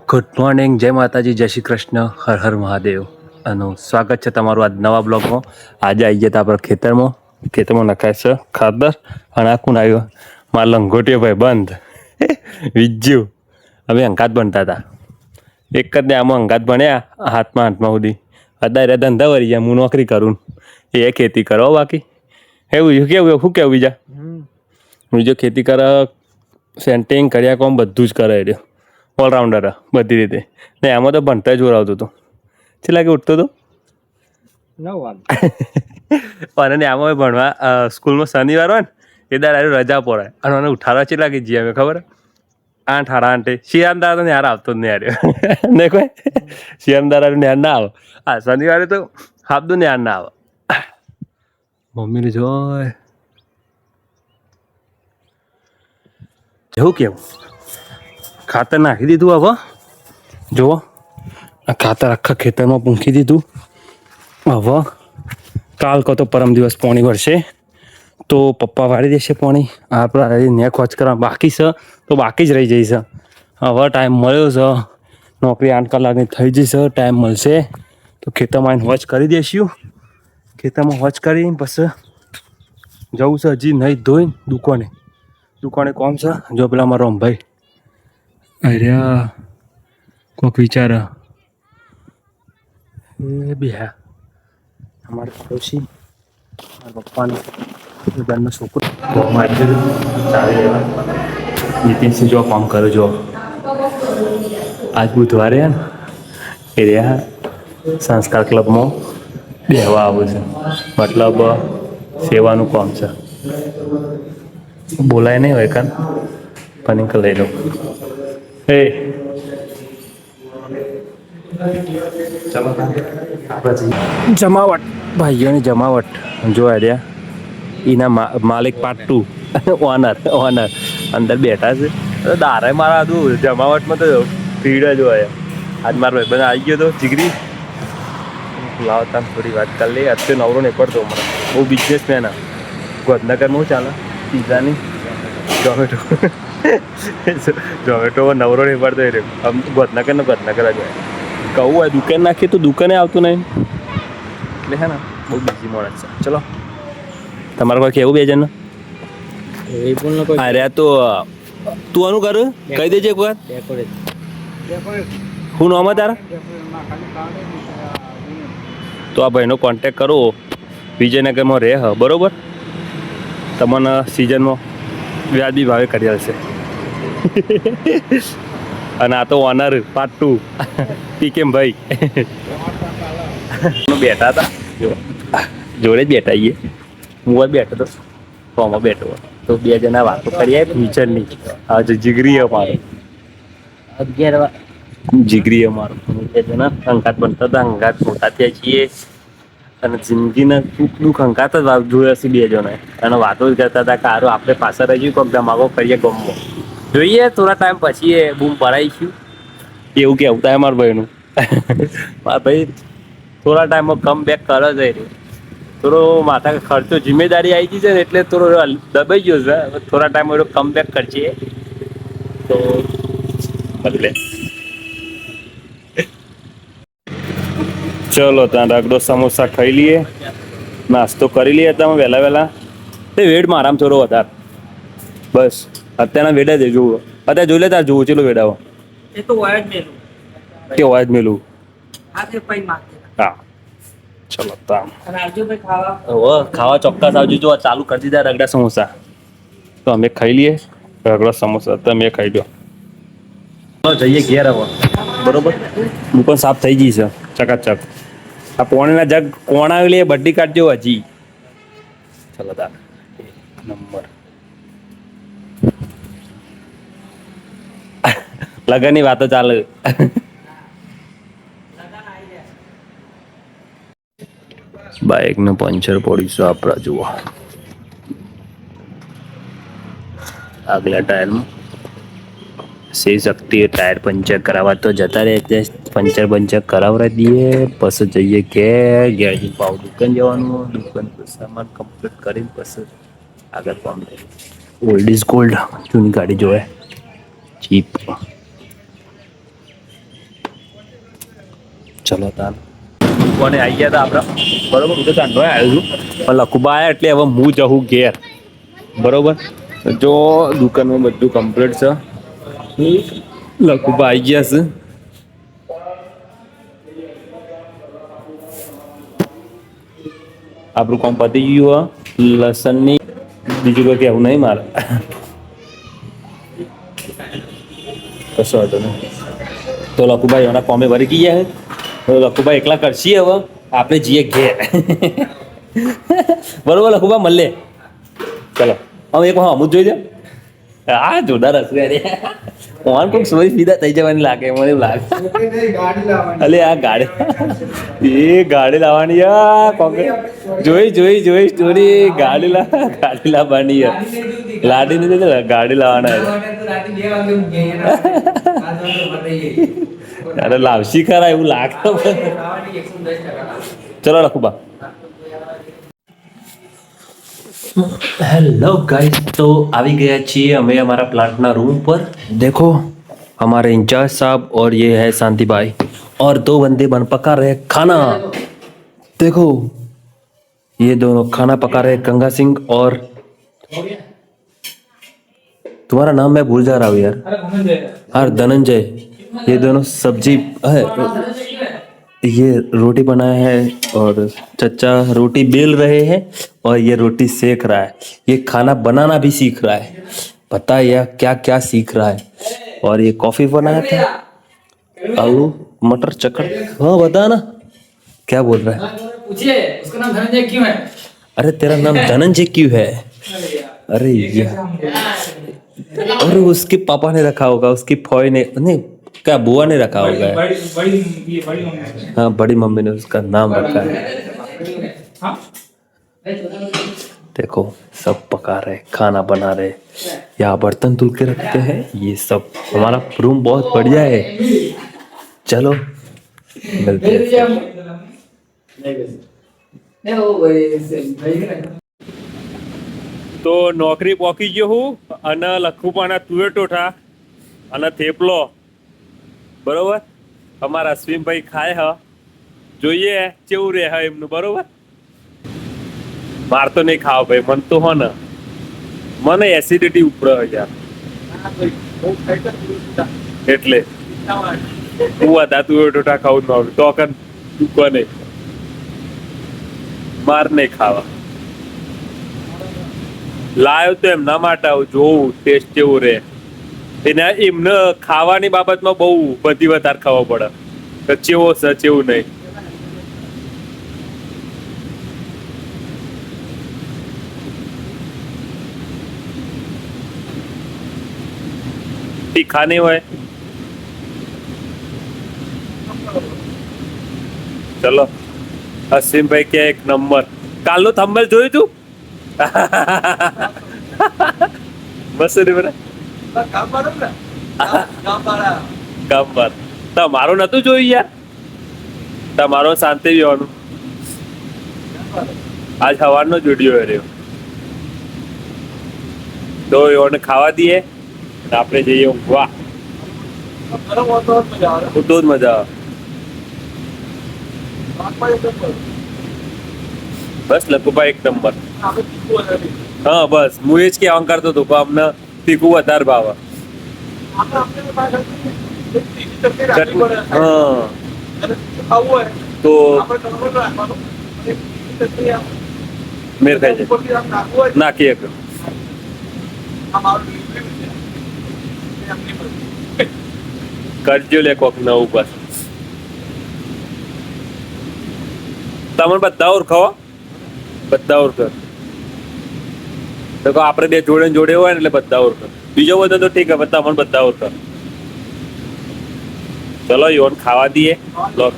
Good morning, જય માતાજી, જય શ્રી કૃષ્ણ, હર હર મહાદેવ. અને સ્વાગત છે તમારું આજ નવા બ્લોગમાં. આજે આવી ગયા હતા આપણા ખેતરમાં નખાય છે ખાતર. અને આ કોણ આવ્યો? મારા લંગોટીયો ભાઈ બંધ વિજ્જુ. અમે અંગાત બનતા હતા, એક જ ને આમાં અંગાત ભણ્યા હાથમાં સુધી. અત્યારે ધંધા વળી ગયા, હું નોકરી કરું, એ ખેતી કરો. બાકી એવું કેવું શું કેવું બીજા? બીજો ખેતી કરે, સેન્ટિંગ કર્યા કોમ બધું જ કરે રહ્યો. ઓલરાઉન્ડર બધી રીતે. ને આમાં તો ભણતા જ જોરાવતો હતો. છેલ્લા કે ઉઠતો હતો અને આમાં ભણવા સ્કૂલમાં શનિવાર હોય ને એ દાડે રજા પડે અને મને ઉઠાડવા ચેટલા કે જઈએ અમે ખબર 8 8 શિયાળદાર તો યાર આવતો જ નહીં યાર ને કોઈ શિયાળદાર યાર ના આવે. હા, શનિવારે તો હાબદો ને યાર ના આવે. મમ્મીને જોય જેવું કેવું ખાતર નાખી દીધું. હવે જુઓ, આ ખાતર આખા ખેતરમાં પૂંખી દીધું. હવે કાલ કહો તો પરમ દિવસ પાણી વળશે તો પપ્પા વાળી દેશે પાણી. આપણે નેક વોચ કરવા બાકી છે તો બાકી જ રહી જઈશ. હવે ટાઈમ મળ્યો છે, નોકરી 8 કલાકની થઈ જશે, ટાઈમ મળશે તો ખેતરમાં આવીને વોચ કરી દઈશું. ખેતરમાં વોચ કરીને પછી જવું છે. હજી નહીં ધોઈને દુકાને કોમ છે. જો પેલા મારો ભાઈ અરે કોઈક વિચાર એ બી હા અમારે પડોશી મારા પપ્પાને ઘરનો છોકરો ચાલી રહેવા નીતિનસિંહ જો કામ કરો. જો આજ બુધવારે ને એ રહ્યા સંસ્કાર ક્લબમાં બેહવા આવે છે, મતલબ સેવાનું કામ છે. બોલાય નહીં હોય કાન પણ લઈ લો. એ ચાલો જમાવટ, ભાઈઓની જમાવટ જોવા રહ્યા. એના માલિક પાર્ટ 2 ઓનર અંદર બેઠા છે. દારે મારા બધું જમાવટમાં તો ભીડ જ હોય. આજ મારો ભાઈબંધ આવી ગયો તો જીગરી લાવતા થોડી વાત કરી લઈએ. અત્યારે નવરો નહીં પડતો મને, બહુ બિઝનેસમેન. ગોધનગરમાં શું ચાલે? પીઝાની ઝોમેટો નવરો નહીં પડતો એ રહ્યો. ગોધનગર જ હોય. કહું હોય દુકાન નાખીએ તો દુકાને આવતું નહીં એટલે હે ને બહુ બીજી માણસ છે. ચલો તમારે કોઈ કેવું બે જણ? અરે તો તું આનું કર કહી દેજે એક વાત. હું નામ તારા? તો આ ભાઈનો કોન્ટેક કરો, વિજયનગરમાં રહે હ બરોબર. તમને સિઝનમાં વ્યાજબી ભાવે કરી આવશે. અને આ તો ઓનર પાર્ટ 2 પીકેમ ભાઈ બેઠા હતા જોડે જ બેઠા. હું બેઠો તો ફોર્મમાં બેઠો તો બે જણા વાતો કરીએ ફ્યુચરની. આજે જીગરી અમારો 11 જીગરી અમારો બે જણા અંગાત બનતા હતા, અંગાત મોટા થયા છીએ અને જિંદગીના દુઃખ અંગાત જ જોયા છે બે જણા. અને વાતો જ કરતા હતા કે સારું આપણે પાછળ રહી કોઈક ધમાકો કરીએ ગમો જોઈએ. થોડા ટાઈમ પછી એ બૂમ પડાવીશું એવું કેવું થાય મારા ભાઈનું. મારા ભાઈ થોડા ટાઈમમાં કમ બેક કરે છે. થોડો માથા ખર્ચો જિમ્મેદારી આવી ગઈ છે ને એટલે થોડો દબાઈ ગયો છે. થોડા ટાઈમ કમ બેક કરશે તો બદલે. ચલો ત્યાં રગડો સમોસા ખાઈ લઈએ, નાસ્તો કરી લઈએ. તમે વહેલા તે વેડ મારામ થોડો વધારે બસ. અત્યારના વેડા જ જોવો, અત્યારે જોઈ લે તાર જોવું ચેલો વેડાવો એ તો હોય જ મેલું કે હોય જ મેલું. હા ચલો ખાવા ચોક્કસ આવજો. જો ચાલુ કરી દીધા રગડા સમોસા તો અમે ખાઈ લઈએ. રગડા સમોસા તમે ખાઈ લો. જઈએ ઘેર હવે બરોબર. હું પણ સાફ થઈ જઈશ ચકાચક. આ પોણીના જગ કોણ આવી લે બड्डी કાઢજો હજી. ચલો તાર નંબર લગનની વાતો ચાલે. બાઇકનું પંચર પડીશું આપણા. જુઓ આગલા ટાયરમાં સે શક્તિ ટાયર પંચર કરાવવા તો જતા રહે. પંચર કરાવરા દઈએ પછી જઈએ ઘેર પાવ દુકાન જવાનું. દુકાન પર સામાન કમ્પ્લીટ કરીને પછી આગળ કામ થાય. Old is gold. જૂની ગાડી જોવે ચીપ. ચલો તાન કોને આવી ગયા હતા આપણા બરોબર હું તો ચાંદો આવ્યો છું પણ લખુબા આવ્યા એટલે હવે હું જઉં ઘેર બરોબર જો દુકાનમાં બધું કમ્પ્લીટ છે લખુબા આવી ગયા છે આપણું કામ પતી ગયું લસણની બીજું કોઈ કહેવું નહીં મારે કશો હતો ને તો લખુભાઈ એના કોમે ભરી ગયા તો લખુભાઈ એકલા કરશી હવે આપણે જઈએ ઘેર બરોબર લખુભા મળે ચલો હવે એક અમુક જોઈ દે હા જોરદાર હશે અરે ફોન કોઈક સોરી સીધા થઈ જવાની લાગે મને એવું લાગે અલે આ ગાડી એ ગાડી લાવવાની જોઈ સ્ટોરી ગાડી લાવવાની લાડી નહીં ગાડી લાવવાના અરે લાવશી ખરા એવું લાગે ચલો લખુબા हेलो गाइस तो अभी गया चाहिए हमें हमारा प्लांट ना रूम पर देखो हमारे इंचार्ज साहब और ये है शांति भाई और दो बंदे बन पका रहे खाना देखो ये दोनों खाना पका रहे गंगा सिंह और तुम्हारा नाम मैं भूल जा रहा हूँ यार हाँ धनंजय ये दोनों सब्जी है ये रोटी बनाया है और चचा रोटी बेल रहे हैं और ये रोटी सेक रहा है ये खाना बनाना भी सीख रहा है पता है यार क्या क्या सीख रहा है और ये कॉफी बनाया था आलू मटर चक्कर हाँ बता ना क्या बोल रहा है पूछिए उसका नाम धनंजय क्यों है अरे तेरा नाम धनंजय क्यों है अरे ये और उसके पापा ने रखा होगा उसकी फौज ने नहीं क्या बुआ ने रखा होगा हाँ बड़ी मम्मी ने उसका नाम रखा है देखो सब पका रहे खाना बना रहे यहाँ बर्तन धुल के रखते हैं ये सब हमारा रूम बहुत बढ़िया है चलो मिलते हैं તો નોકરી પોકી ગયો હું અને લખુપાના તુવેર ટોઠા અને થેપલો બરોબર અમારા અશ્વિનભાઈ ખાય હ જોઈએ કેવું રહે હ એમનું બરોબર માર તો નહીં ખાવ ભાઈ મન તો હો ને મને એસિડિટી ઉપડે યાર એટલે હું હતા તુવેર ટોઠા ખાવું ન આવે તો કન દુકાને માર નહીં ખાવા લાયો તો એમના માટે આવું જોવું ટેસ્ટ કેવું રહે એને એમને ખાવાની બાબતમાં બહુ બધી વધારે ખાવા પડે તો ચેવો છે ચેવું નહીં તીખા નહીં હોય ચલો અસીમભાઈ કે એક નંબર કાલનું થંબનેલ જોયું તું મસ્ત ને બરા કામ તમારો નતું જોયું યાર તમારો શાંતિ રહેવાનું આજ સવારનો જોડ્યો રહ્યો તો એને ખાવા દઈએ આપણે જઈએ ઊંઘવા તો જ મજા આવે બસ લખુભાઈ એક નંબર હા બસ હું એ જ કહેવા કરતો હતો કે અમને તીખું વધારે ભાવે તો મેર ખાઈ જાય નાખીએ કરજો લે કોક નવું બસ તમને બધા ઓળખો બધા ઓળખો તો આપણે બે જોડે જોડે હોય ને એટલે બધા ઓળખો બીજો બધો તો ઠીક હે બધા મને બધા ઓળખો ચલો યોન ખાવા દઈએ લો